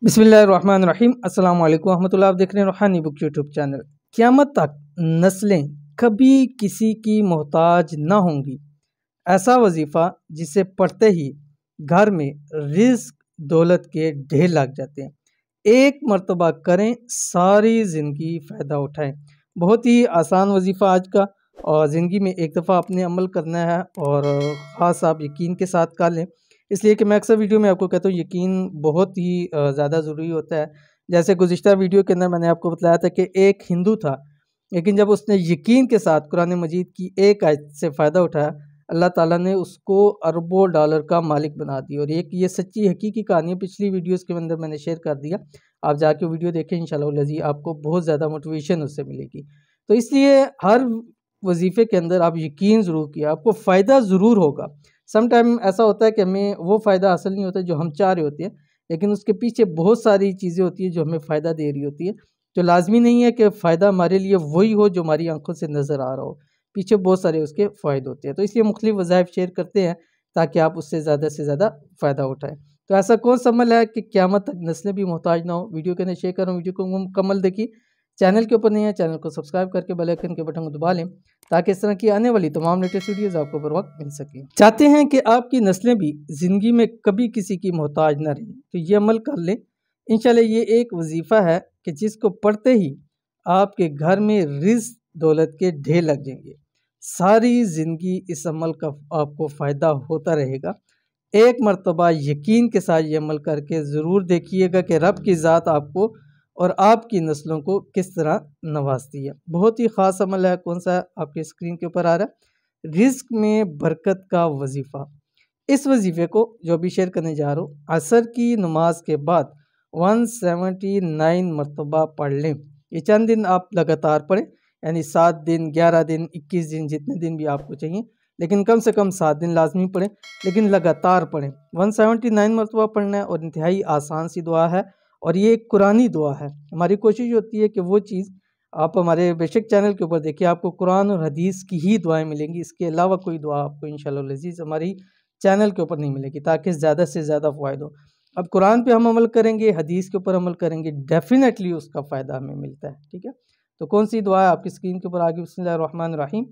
बिस्मिल्लाहिर्रहमानिर्रहीम अस्सलाम वालेकुम रहमतुल्लाह। आप देख रहे हैं रूहानी बुक यूट्यूब चैनल। क़यामत तक नस्लें कभी किसी की मोहताज ना होंगी, ऐसा वजीफ़ा जिसे पढ़ते ही घर में रिज़्क दौलत के ढेर लग जाते हैं। एक मर्तबा करें, सारी ज़िंदगी फ़ायदा उठाएं। बहुत ही आसान वजीफ़ा आज का, और ज़िंदगी में एक दफ़ा आपने अमल करना है, और ख़ास आप यकीन के साथ कर लें। इसलिए कि मैं अक्सर वीडियो में आपको कहता हूँ यकीन बहुत ही ज़्यादा ज़रूरी होता है। जैसे गुज़िश्ता वीडियो के अंदर मैंने आपको बताया था कि एक हिंदू था, लेकिन जब उसने यकीन के साथ कुरान मजीद की एक आयत से फ़ायदा उठाया, अल्लाह ताला ने उसको अरबों डॉलर का मालिक बना दिया। और एक ये सच्ची हकीकी कहानी है, पिछली वीडियोज़ के अंदर मैंने शेयर कर दिया। आप जाके वीडियो देखें, इंशाअल्लाह जी आपको बहुत ज़्यादा मोटिवेशन उससे मिलेगी। तो इसलिए हर वजीफ़े के अंदर आप यकीन ज़रूर किया, आपको फ़ायदा ज़रूर होगा। सम टाइम ऐसा होता है कि हमें वो फ़ायदा हासिल नहीं होता जो हम चाह रहे होते हैं, लेकिन उसके पीछे बहुत सारी चीज़ें होती हैं जो हमें फ़ायदा दे रही होती है। तो लाज़मी नहीं है कि फ़ायदा हमारे लिए वही हो जो हमारी आंखों से नज़र आ रहा हो, पीछे बहुत सारे उसके फ़ायदे होते हैं। तो इसलिए मुख्तलिफ़ वज़ाइफ शेयर करते हैं ताकि आप उससे ज़्यादा फ़ायदा उठाएँ। तो ऐसा कौन सा अमल है कि क़यामत तक नस्लें भी मोहताज ना हो? वीडियो के अंदर शेयर कर रहा हूँ, वीडियो को मुकम्मल देखिए। चैनल के ऊपर नहीं है, चैनल को सब्सक्राइब करके बेल आइकन के बटन को दबा लें ताकि इस तरह की आने वाली तमाम लेटेस्ट वीडियोस आपको बर वक्त मिल सके। चाहते हैं कि आपकी नस्लें भी ज़िंदगी में कभी किसी की मोहताज ना रहें, तो ये अमल कर लें। इंशाल्लाह ये एक वजीफ़ा है कि जिसको पढ़ते ही आपके घर में रिज़्क दौलत के ढेर लग जाएंगे। सारी ज़िंदगी इस अमल का आपको फ़ायदा होता रहेगा। एक मर्तबा यकीन के साथ ये अमल करके ज़रूर देखिएगा कि रब की ज़ात आपको और आपकी नस्लों को किस तरह नवाजती है। बहुत ही ख़ास अमल है। कौन सा? आपके स्क्रीन के ऊपर आ रहा है, रिज़्क में बरकत का वजीफ़ा। इस वजीफ़े को जो अभी शेयर करने जा रहा हूँ, असर की नमाज के बाद 179 मरतबा पढ़ लें। ये चंद दिन आप लगातार पढ़ें, यानी 7 दिन, 11 दिन, 21 दिन, जितने दिन भी आपको चाहिए, लेकिन कम से कम 7 दिन लाजमी पढ़ें, लेकिन लगातार पढ़ें। 179 मरतबा पढ़ना है, और इंतहाई आसान सी दुआ है, और ये एक कुरानी दुआ है। हमारी कोशिश होती है कि वो चीज़ आप हमारे बेशक चैनल के ऊपर देखिए, आपको कुरान और हदीस की ही दुआएँ मिलेंगी। इसके अलावा कोई दुआ आपको इंशाअल्लाह अज़ीज़ हमारी चैनल के ऊपर नहीं मिलेगी, ताकि ज़्यादा से ज़्यादा फ़ायदा हो। अब कुरान पे हम अमल करेंगे, हदीस के ऊपर अमल करेंगे, डेफ़िनेटली उसका फ़ायदा हमें मिलता है। ठीक है? तो कौन सी दुआ है आपकी स्क्रीन के ऊपर आ गई। बिस्मिल्लाहिर्रहमानिर्रहीम।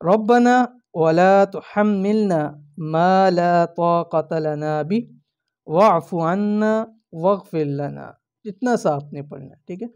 रब्बना वला तुहम्मिलना मा ला ताक़त लना बिह वाअफ़ु अन्ना वग़फ़िर लना। इतना सा आपने पढ़ना है। ठीक है?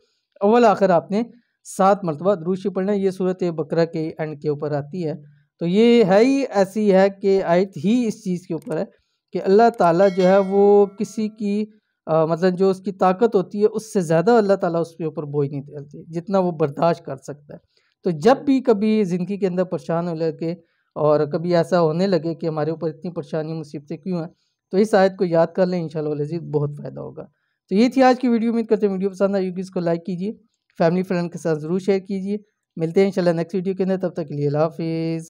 अव्वल आखिर आपने 7 मरतबा दुरूद शरीफ पढ़ना है। ये सूरत बकरा के एंड के ऊपर आती है। तो ये है ही ऐसी है कि आयत ही इस चीज़ के ऊपर है कि अल्लाह ताला जो है वो किसी की मतलब जो उसकी ताकत होती है उससे ज़्यादा अल्लाह ताला उसके ऊपर बोझ नहीं डालती, जितना वो बर्दाश्त कर सकता है। तो जब भी कभी ज़िंदगी के अंदर परेशान होने लगे, और कभी ऐसा होने लगे कि हमारे ऊपर इतनी परेशानी मुसीबतें क्यों हैं, तो इस आयत को याद कर लें, इंशाअल्लाह अज़ीज़ बहुत फ़ायदा होगा। तो ये थी आज की वीडियो। उम्मीद करते हैं वीडियो पसंद आई होगी। इसको लाइक कीजिए, फैमिली फ्रेंड के साथ ज़रूर शेयर कीजिए। मिलते हैं इंशाअल्लाह नेक्स्ट वीडियो के अंदर, तब तक के लिए अल्लाह हाफ़िज़।